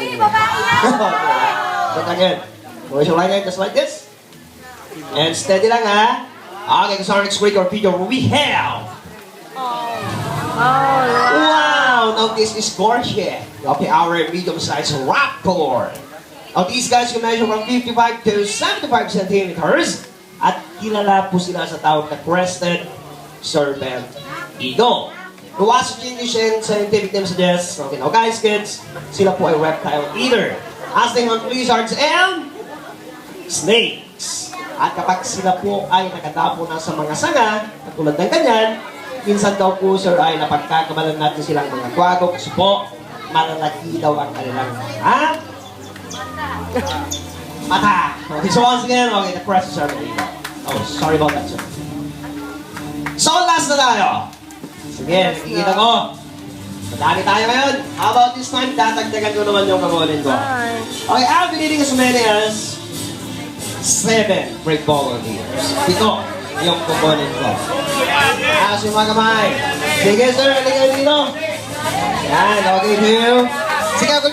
Uy, babae yan! Look again. Raise your right hand just like this. And steady lang ha. Okay, because our next record video we have. Wow! Now this is gorgeous. Okay, our medium-sized raptor. Now these guys can measure from 55 to 75 centimeters. At kilala po sila sa tawag na crested serpent eagle. The Washington English scientific name suggests, okay, now guys, kids, sila po ay reptile eater. As they hunt lizards and snakes. At kapag sila po ay nakatapo na sa mga sanga, at tulad ng ganyan, minsan daw po, sir, ay napagkakabalan natin silang mga kwago kasi po, malalaki daw ang kanilang mata. Okay, so once again, okay, the press is already. Oh, sorry about that, sir. So, last na tayo. Sige, nakikita ko. Madami tayo ngayon. How about this time, tatagdagan ko naman yung kamulin ko. Okay, I'll be needing as many as 7 break volunteers. Ito yung kukunin ko. Taas yung mga kamay. Sige, sir, halika dito. Yan, okay, 2. Sige, ako